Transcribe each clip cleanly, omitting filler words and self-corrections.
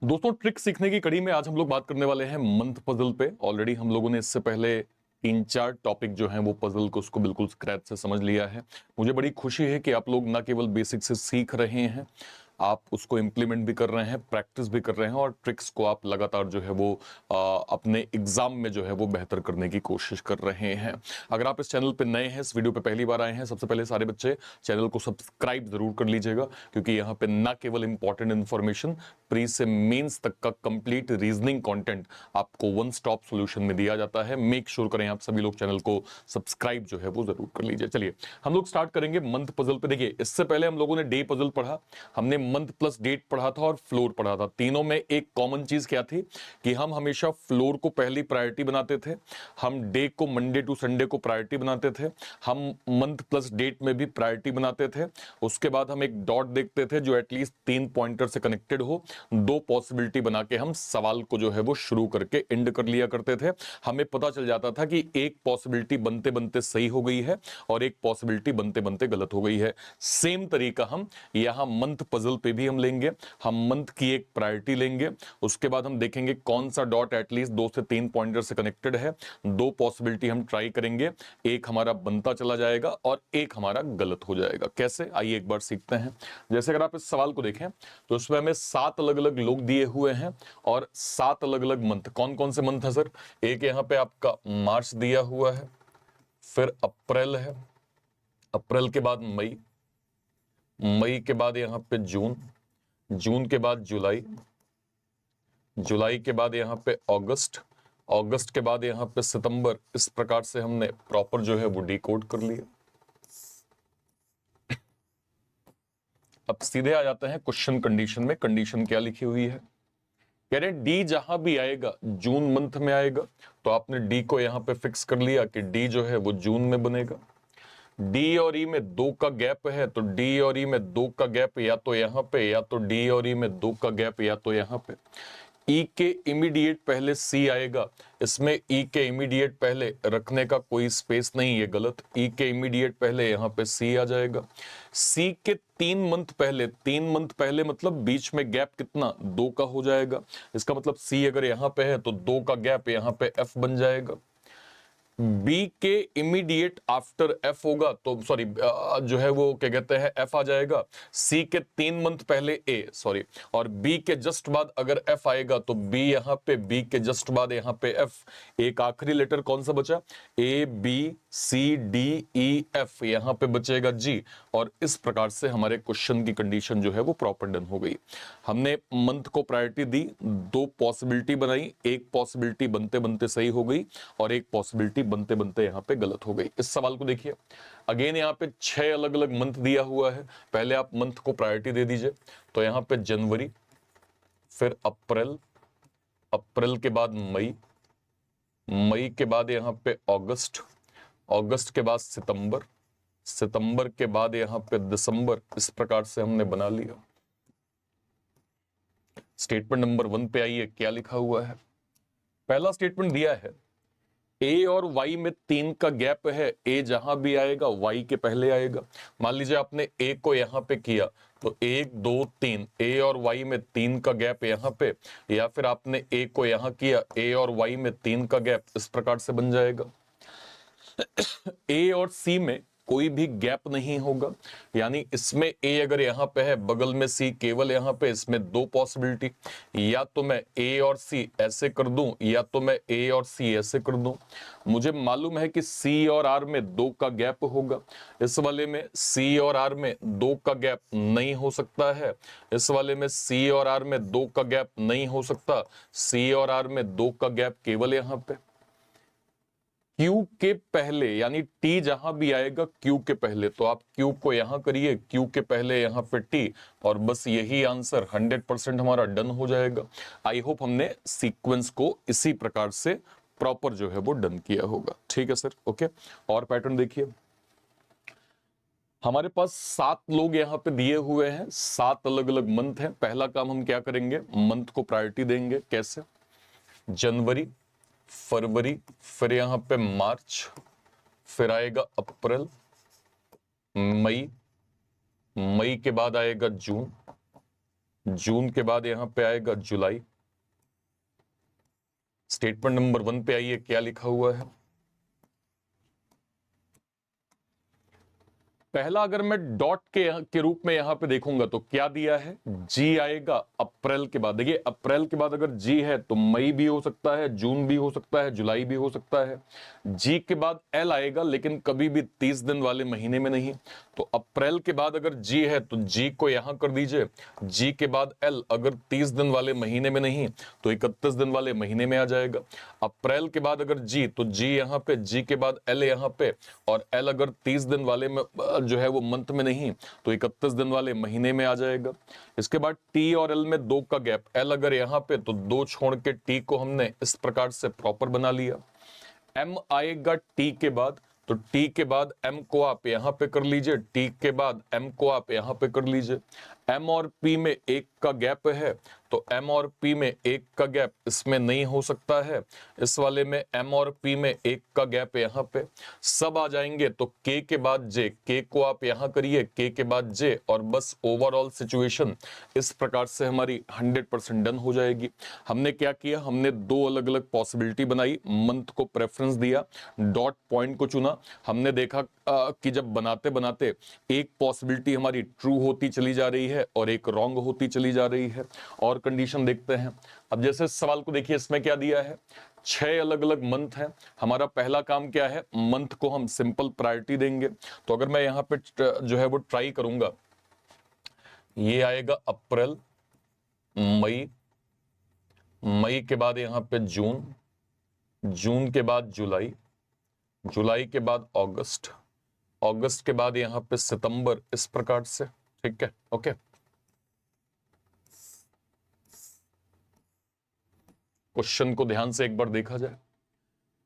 दोस्तों, ट्रिक सीखने की कड़ी में आज हम लोग बात करने वाले हैं मंथ पजल पे। ऑलरेडी हम लोगों ने इससे पहले तीन चार टॉपिक जो हैं वो पजल को उसको बिल्कुल स्क्रैच से समझ लिया है। मुझे बड़ी खुशी है कि आप लोग ना केवल बेसिक से सीख रहे हैं, आप उसको इम्प्लीमेंट भी कर रहे हैं, प्रैक्टिस भी कर रहे हैं और ट्रिक्स को आप लगातार जो है वो अपने एग्जाम में जो है वो बेहतर करने की कोशिश कर रहे हैं। अगर आप इस चैनल पे नए हैं, इस वीडियो पे पहली बार आए हैं, सबसे पहले सारे बच्चे चैनल को सब्सक्राइब जरूर कर लीजिएगा, क्योंकि यहाँ पे ना केवल इंपॉर्टेंट इन्फॉर्मेशन, प्री से मेंस तक का कंप्लीट रीजनिंग कंटेंट आपको वन स्टॉप सॉल्यूशन में दिया जाता है। मेक श्योर करें आप सभी लोग चैनल को सब्सक्राइब जो है वो जरूर कर लीजिए। चलिए हम लोग स्टार्ट करेंगे मंथ पजल पे। देखिए, इससे पहले हम लोगों ने डे पजल पढ़ा, हमने मंथ प्लस डेट पढ़ा था और फ्लोर पढ़ा था। तीनों में एक कॉमन चीज क्या थी कि हम हमेशा फ्लोर को पहली प्रायोरिटी बनाते थे, हम डे को मंडे टू संडे को प्रायोरिटी बनाते थे, हम मंथ प्लस डेट में भी प्रायोरिटी बनाते थे। उसके बाद हम एक डॉट देखते थे जो एटलीस्ट 3 पॉइंटर से कनेक्टेड हो, दो पॉसिबिलिटी बना के हम सवाल को जो है वो शुरू करके एंड कर लिया करते थे। हमें पता चल जाता था कि एक पॉसिबिलिटी बनते बनते सही हो गई है और एक पॉसिबिलिटी बनते बनते गलत हो गई है। सेम तरीका हम यहां मंथ पजल पे भी हम लेंगे। हम मंथ की एक प्रायोरिटी लेंगे, उसके बाद हम देखेंगे कौन सा डॉट एटलीस्ट 2 से 3 पॉइंटर से कनेक्टेड है, दो पॉसिबिलिटी हम ट्राई करेंगे, एक हमारा बनता चला जाएगा और एक हमारा गलत हो जाएगा। कैसे, आइए एक बार सीखते हैं। जैसे अगर आप इस सवाल को देखें तो इसमें हमें 7 अलग अलग लोग दिए हुए हैं और 7 अलग अलग मंथ। कौन कौन से मंथ है सर? एक यहां पे आपका मार्च दिया हुआ है, फिर अप्रैल है, अप्रैल के बाद मई, मई के बाद यहां पे जून, जून के बाद जुलाई, जुलाई के बाद यहां पे अगस्त, अगस्त के बाद यहां पे सितंबर। इस प्रकार से हमने प्रॉपर जो है वो डिकोड कर लिया। अब सीधे आ जाते हैं क्वेश्चन कंडीशन में। कंडीशन क्या लिखी हुई है? कह रहे हैं डी जहां भी आएगा जून मंथ में आएगा, तो आपने डी को यहां पे फिक्स कर लिया कि डी जो है वो जून में बनेगा। डी और ई में 2 का गैप है, तो डी और ई में 2 का गैप या तो यहां पे, या तो डी और ई में 2 का गैप या तो यहां पे। ई के इमीडिएट पहले सी आएगा, इसमें ई के इमीडिएट पहले रखने का कोई स्पेस नहीं, ये गलत। ई के इमीडिएट पहले यहां पे सी आ जाएगा। सी के 3 मंथ पहले, 3 मंथ पहले मतलब बीच में गैप कितना, 2 का हो जाएगा। इसका मतलब सी अगर यहां पे है तो 2 का गैप यहां पे एफ बन जाएगा। बी के इमीडिएट आफ्टर एफ होगा तो सॉरी जो है वो क्या कहते हैं एफ आ जाएगा। सी के 3 मंथ पहले ए, सॉरी, और बी के जस्ट बाद अगर एफ आएगा तो बी यहां पे, बी के जस्ट बाद यहां पे एफ। एक आखिरी लेटर कौन सा बचा? A B C D E F, यहां पे बचेगा जी। और इस प्रकार से हमारे क्वेश्चन की कंडीशन जो है वो प्रॉपर डन हो गई। हमने मंथ को प्रायोरिटी दी, दो पॉसिबिलिटी बनाई, एक पॉसिबिलिटी बनते बनते सही हो गई और एक पॉसिबिलिटी बनते बनते यहां पे गलत हो गई। इस सवाल को देखिए, अगेन यहां पे 6 अलग अलग मंथ दिया हुआ है। पहले आप मंथ को प्रायोरिटी दे दीजिए, तो यहां पे जनवरी, फिर अप्रैल, अप्रैल के बाद मई, मई के बाद यहां पे अगस्त, अगस्त के बाद सितंबर, सितंबर के बाद यहां पे दिसंबर। इस प्रकार से हमने बना लिया। स्टेटमेंट नंबर 1 पे आइए, क्या लिखा हुआ है? पहला स्टेटमेंट दिया है ए और वाई में 3 का गैप है, ए जहां भी आएगा वाई के पहले आएगा। मान लीजिए आपने ए को यहां पे किया तो 1 2 3, ए और वाई में 3 का गैप यहां पे, या फिर आपने ए को यहां किया, ए और वाई में 3 का गैप, इस प्रकार से बन जाएगा। ए और सी में कोई भी गैप नहीं होगा, यानी इसमें ए अगर यहां पे है, बगल में सी केवल यहां पे, इसमें दो पॉसिबिलिटी, या तो मैं ए और सी ऐसे कर दूं या तो मैं ए और सी ऐसे कर दूं। मुझे मालूम है कि सी और आर में 2 का गैप होगा, इस वाले में सी और आर में 2 का गैप नहीं हो सकता है, इस वाले में सी और आर में 2 का गैप नहीं हो सकता, सी और आर में 2 का गैप केवल यहां पे। Q के पहले, यानी T जहां भी आएगा Q के पहले, तो आप Q को यहां करिए, Q के पहले यहां पे T, और बस यही आंसर 100% हमारा डन हो जाएगा। आई होप हमने सीक्वेंस को इसी प्रकार से प्रॉपर जो है वो डन किया होगा। ठीक है सर, ओके। और पैटर्न देखिए, हमारे पास 7 लोग यहां पे दिए हुए हैं, 7 अलग अलग मंथ हैं। पहला काम हम क्या करेंगे, मंथ को प्रायोरिटी देंगे। कैसे? जनवरी, फरवरी, फिर यहां पे मार्च, फिर आएगा अप्रैल, मई, मई के बाद आएगा जून, जून के बाद यहां पे आएगा जुलाई। स्टेटमेंट नंबर 1 पे आइए, क्या लिखा हुआ है। पहला अगर मैं डॉट के रूप में यहां पे देखूंगा तो क्या दिया है, जी आएगा अप्रैल के बाद। देखिए अप्रैल के बाद अगर जी है तो मई भी हो सकता है, जून भी हो सकता है, जुलाई भी हो सकता है। जी के बाद एल आएगा, लेकिन कभी भी 30 दिन वाले महीने में नहीं। तो अप्रैल के बाद अगर जी है तो जी को यहां कर दीजिए, जी के बाद एल अगर 30 दिन वाले महीने में नहीं तो 31 दिन वाले महीने में आ जाएगा। अप्रैल के बाद अगर जी तो जी यहां पे, जी के बाद एल यहां पे, और एल अगर 30 दिन वाले में जो है वो मंथ में नहीं तो 31 दिन वाले महीने में आ जाएगा। इसके बाद टी और एल में 2 का गैप, एल अगर यहां पे तो 2 छोड़ के टी को हमने इस प्रकार से प्रॉपर बना लिया। एम आएगा टी के बाद, तो टी के बाद एम को आप यहां पे कर लीजिए, टी के बाद एम को आप यहां पे कर लीजिए। एम और पी में 1 का गैप है, तो एम और पी में 1 का गैप इसमें नहीं हो सकता है। इस वाले में एम और पी में 1 का गैप यहां पे। सब आ जाएंगे तो के के बाद जे, के को आप यहां करिए, के के बाद जे, और बस ओवरऑल सिचुएशन इस प्रकार से हमारी 100% डन हो जाएगी। हमने क्या किया, हमने 2 अलग अलग पॉसिबिलिटी बनाई, मंथ को प्रेफरेंस दिया, डॉट पॉइंट को चुना। हमने देखा कि जब बनाते बनाते एक पॉसिबिलिटी हमारी ट्रू होती चली जा रही है और एक रॉन्ग होती चली जा रही है। और कंडीशन देखते हैं। अब जैसे इस सवाल को देखिए, इसमें क्या दिया है, 6 अलग अलग मंथ है। हमारा पहला काम क्या है, मंथ को हम सिंपल प्रायोरिटी देंगे। तो अगर मैं यहां पे जो है वो ट्राई करूंगा, ये आएगा अप्रैल, मई, मई के बाद यहां पे जून, जून के बाद जुलाई, जुलाई के बाद अगस्त, अगस्त के बाद यहां पे सितंबर, इस प्रकार से। ठीक है, ओके। क्वेश्चन को ध्यान से एक बार देखा जाए।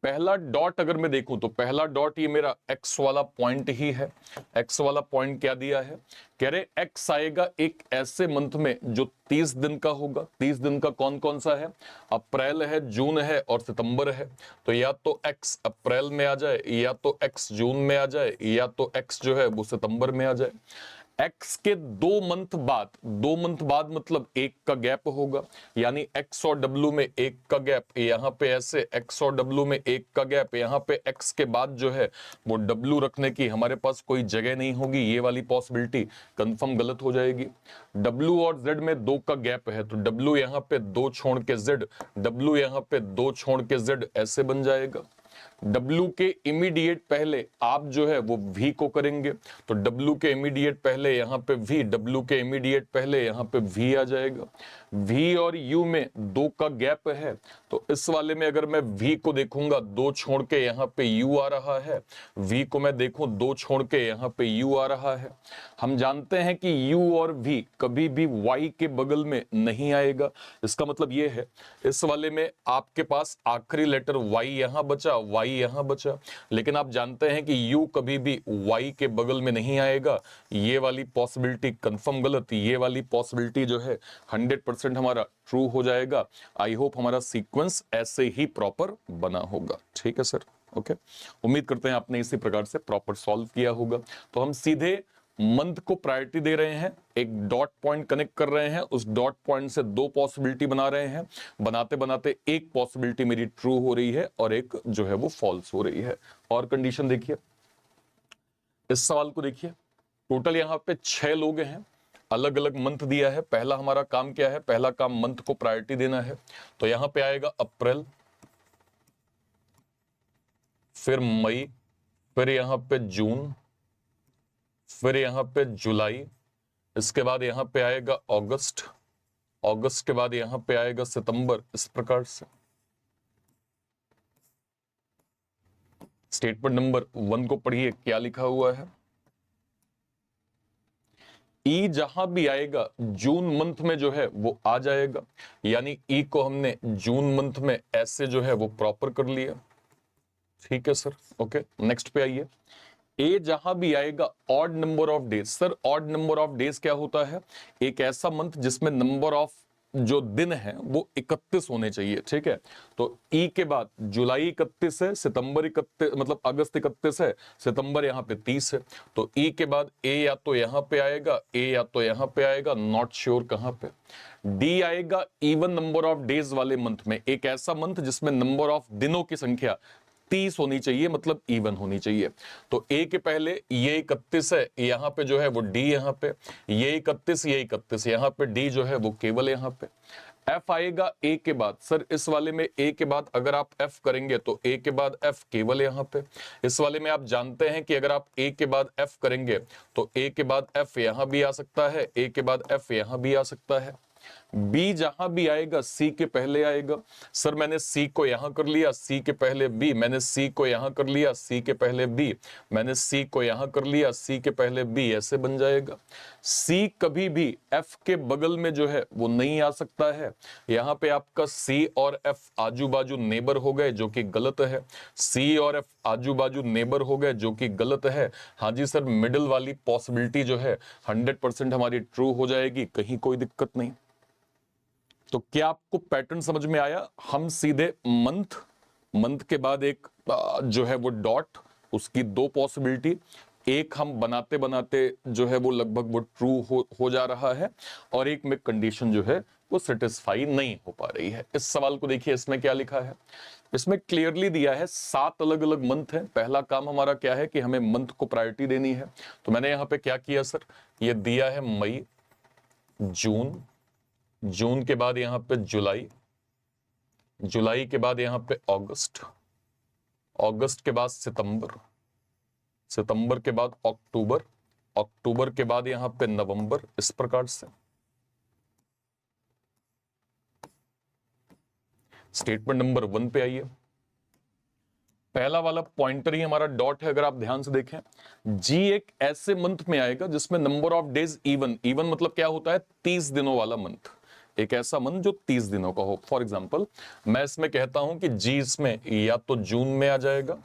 पहला डॉट अगर मैं देखूं तो पहला डॉट ये मेरा एक्स वाला पॉइंट ही है। एक्स वाला पॉइंट क्या दिया है, कह रहे एक्स आएगा एक ऐसे मंथ में जो 30 दिन का होगा। 30 दिन का कौन कौन सा है, अप्रैल है, जून है और सितंबर है। तो या तो एक्स अप्रैल में आ जाए, या तो एक्स जून में आ जाए, या तो एक्स जो है वो सितंबर में आ जाए। एक्स के 2 मंथ बाद, 2 मंथ बाद मतलब 1 का गैप होगा, यानी एक्स और डब्ल्यू में 1 का गैप, यहां पे ऐसे एक्स और डब्ल्यू में 1 का गैप, यहां पे एक्स के बाद जो है वो डब्ल्यू रखने की हमारे पास कोई जगह नहीं होगी। ये वाली पॉसिबिलिटी कंफर्म गलत हो जाएगी। डब्ल्यू और जेड में 2 का गैप है, तो डब्ल्यू यहां पे 2 छोड़ के जेड, डब्ल्यू यहां पे 2 छोड़ के जेड, ऐसे बन जाएगा। W के इमीडिएट पहले आप जो है वो V को करेंगे, तो W के इमीडिएट पहले यहां पे V, W के इमीडिएट पहले यहां पे V आ जाएगा। V और U में 2 का गैप है, तो इस वाले में अगर मैं V को देखूंगा 2 छोड़ के यहां पे U आ रहा है, V को मैं देखूं 2 छोड़ के यहां पे U आ रहा है। हम जानते हैं कि U और V कभी भी Y के बगल में नहीं आएगा। इसका मतलब ये है इस वाले में आपके पास आखिरी लेटर Y यहां बचा, Y यहां बचा, लेकिन आप जानते हैं कि U कभी भी Y के बगल में नहीं आएगा। ये वाली पॉसिबिलिटी कंफर्म गलत, ये वाली पॉसिबिलिटी जो है 100% हमारा ट्रू हो जाएगा। आई होप हमारा सीक्वेंस ऐसे ही प्रॉपर बना होगा। ठीक है सर, ओके। उम्मीद करते हैं आपने इसी प्रकार से प्रॉपर सॉल्व किया होगा। तो हम सीधे मंथ को प्रायोरिटी दे रहे हैं, एक डॉट पॉइंट कनेक्ट कर रहे हैं, उस डॉट पॉइंट से 2 पॉसिबिलिटी बना रहे हैं। बनाते बनाते एक पॉसिबिलिटी मेरी ट्रू हो रही है और एक जो है वो फॉल्स हो रही है। और कंडीशन देखिए, इस सवाल को देखिए, टोटल यहां पे 6 लोग हैं, अलग अलग मंथ दिया है। पहला हमारा काम क्या है, पहला काम मंथ को प्रायोरिटी देना है। तो यहां पे आएगा अप्रैल, फिर मई, फिर यहां पे जून, फिर यहां पे जुलाई, इसके बाद यहां पे आएगा अगस्त, अगस्त के बाद यहां पे आएगा सितंबर, इस प्रकार से। स्टेटमेंट नंबर 1 को पढ़िए, क्या लिखा हुआ है। ई जहां भी आएगा जून मंथ में जो है वो आ जाएगा, यानी ई को हमने जून मंथ में ऐसे जो है वो प्रॉपर कर लिया। ठीक है सर, ओके। नेक्स्ट पे आइए। ए जहां भी आएगा odd number of days. Sir odd number of days क्या होता है, एक ऐसा मंथ जिसमें नंबर ऑफ जो दिन है वो 31 होने चाहिए, ठीक है। तो ई के बाद जुलाई 31 है, सितंबर 31 मतलब अगस्त 31 है, सितंबर यहाँ पे 30 है। तो ई के बाद ए या तो यहाँ पे आएगा, ए या तो यहाँ पे आएगा, नॉट श्योर कहां पे। डी आएगा इवन नंबर ऑफ डेज वाले मंथ में, एक ऐसा मंथ जिसमें नंबर ऑफ दिनों की संख्या 30 होनी चाहिए, मतलब इवन होनी चाहिए। तो ए के पहले ये 31 है, यहां पे जो है वो डी यहां पे, ये 31 ये 31, यहां पे डी जो है वो केवल यहां पे। एफ आएगा ए के बाद, सर इस वाले में ए के बाद अगर आप एफ करेंगे तो ए के बाद एफ केवल यहां पे। इस वाले में आप जानते हैं कि अगर आप ए के बाद एफ करेंगे तो ए के बाद एफ यहां भी आ सकता है, ए के बाद एफ यहां भी आ सकता है। बी जहां भी आएगा सी के पहले आएगा। सर मैंने सी को यहां कर लिया, सी के पहले बी, मैंने सी को यहां कर लिया, सी के पहले बी, मैंने सी को यहां कर लिया, सी के पहले बी, ऐसे बन जाएगा। सी कभी भी एफ के बगल में जो है वो नहीं आ सकता है। यहां पे आपका सी और एफ आजू बाजू नेबर हो गए, जो कि गलत है। सी और एफ आजू बाजू नेबर हो गए, जो कि गलत है। हाँ जी सर, मिडिल वाली पॉसिबिलिटी जो है 100% हमारी ट्रू हो जाएगी, कहीं कोई दिक्कत नहीं। तो क्या आपको पैटर्न समझ में आया? हम सीधे मंथ के बाद एक जो है वो डॉट, उसकी दो पॉसिबिलिटी, एक हम बनाते बनाते जो है वो लगभग वो ट्रू हो जा रहा है, और एक में कंडीशन जो है वो सेटिस्फाई नहीं हो पा रही है। इस सवाल को देखिए, इसमें क्या लिखा है। इसमें क्लियरली दिया है 7 अलग अलग मंथ है। पहला काम हमारा क्या है कि हमें मंथ को प्रायोरिटी देनी है। तो मैंने यहां पे क्या किया सर, ये दिया है मई, जून, जून के बाद यहां पे जुलाई, जुलाई के बाद यहां पे अगस्त, अगस्त के बाद सितंबर, सितंबर के बाद अक्टूबर, अक्टूबर के बाद यहां पे नवंबर, इस प्रकार से। स्टेटमेंट नंबर 1 पे आइए। पहला वाला पॉइंटर ही हमारा डॉट है, अगर आप ध्यान से देखें। जी एक ऐसे मंथ में आएगा जिसमें number of days even, even मतलब क्या होता है, 30 दिनों वाला मंथ, एक ऐसा मंथ जो 30 दिनों का हो। फॉर एग्जाम्पल मैं इसमें कहता हूं कि जी इसमें या तो जून में आ जाएगा,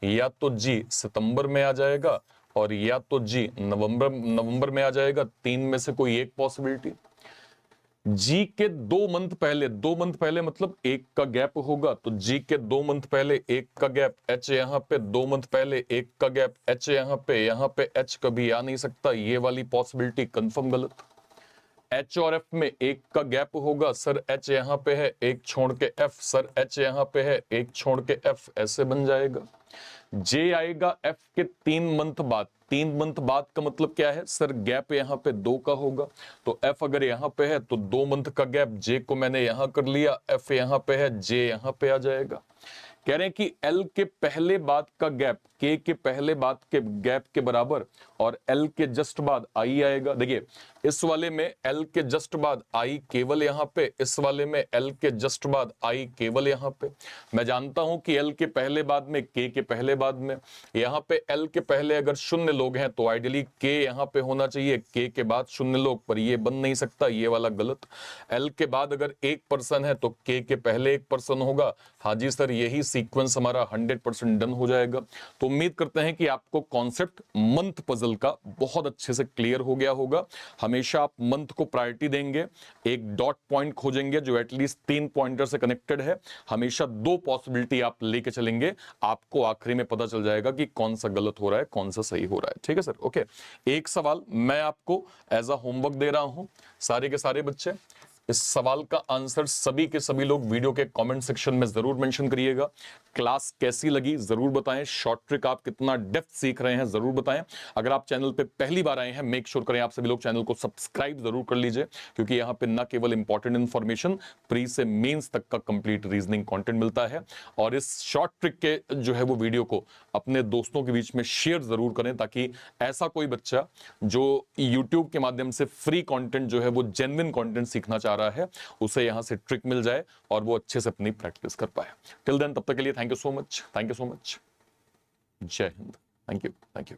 या तो जी सितंबर में आ जाएगा, और या तो जी नवंबर में आ जाएगा। 3 में से कोई एक पॉसिबिलिटी। जी के 2 मंथ पहले मतलब एक का गैप होगा, तो जी के 2 मंथ पहले एक का गैप, एच यहां पे 2 मंथ पहले एक का गैप, एच यहां पे एच कभी आ नहीं सकता, ये वाली पॉसिबिलिटी कंफर्म गलत। एच और एफ में एक का गैप होगा, सर एच यहां पे है, एक छोड़ के एफ, सर एच यहां पे है, एक छोड़ के एफ, ऐसे बन जाएगा। जे आएगा एफ के 3 मंथ बाद। 3 मंथ बाद का मतलब क्या है सर, गैप यहां पे 2 का होगा, तो एफ अगर यहां पे है तो 2 मंथ का गैप, जे को मैंने यहां कर लिया, एफ यहां पे है, जे यहां पे आ जाएगा। कह रहे हैं कि एल के पहले बाद का गैप के पहले बाद के गैप के बराबर, और एल के जस्ट बाद आई आएगा। देखिए इस वाले में एल के जस्ट बाद आई केवल यहां पे, इस वाले में एल के जस्ट बाद आई केवल यहां पे। मैं जानता हूं कि एल के पहले बाद में के पहले बाद में, यहां पे एल के पहले अगर शून्य लोग हैं तो आइडियली के यहां पे होना चाहिए, के बाद शून्य लोग, पर ये बन नहीं सकता, ये वाला गलत। एल के बाद अगर एक पर्सन है तो के पहले एक पर्सन होगा। हाँ जी सर, यही सीक्वेंस हमारा 100% डन हो जाएगा। तो उम्मीद करते हैं कि आपको कॉन्सेप्ट मंथ पजल का बहुत अच्छे से क्लियर हो गया होगा। हमेशा आप मंथ को प्रायोरिटी देंगे, एक डॉट पॉइंट खोजेंगे जो एटलीस्ट 3 पॉइंटर से कनेक्टेड है, हमेशा 2 पॉसिबिलिटी आप लेके चलेंगे, आपको आखिरी में पता चल जाएगा कि कौन सा गलत हो रहा है, कौन सा सही हो रहा है। ठीक है सर, ओके। एक सवाल मैं आपको एज अ होमवर्क दे रहा हूं, सारे के सारे बच्चे इस सवाल का आंसर सभी के सभी लोग वीडियो के कमेंट सेक्शन में जरूर मेंशन करिएगा। क्लास कैसी लगी जरूर बताएं, शॉर्ट ट्रिक आप कितना डेप्थ सीख रहे हैं जरूर बताएं। अगर आप चैनल पे पहली बार आए हैं, मेक श्योर करें आप सभी लोग चैनल को सब्सक्राइब जरूर कर लीजिए, क्योंकि यहां पे न केवल इंपॉर्टेंट इंफॉर्मेशन, प्री से मेंस तक का कंप्लीट रीजनिंग कंटेंट मिलता है। और इस शॉर्ट ट्रिक के जो है वो वीडियो को अपने दोस्तों के बीच में शेयर जरूर करें, ताकि ऐसा कोई बच्चा जो यूट्यूब के माध्यम से फ्री कंटेंट जो है वो जेन्युइन कंटेंट सीखना चाह रहा है, उसे यहां से ट्रिक मिल जाए और वो अच्छे से अपनी प्रैक्टिस कर पाए। टिल देन, तब तक के लिए thank you so much, thank you so much. जय हिंद, थैंक यू, थैंक यू।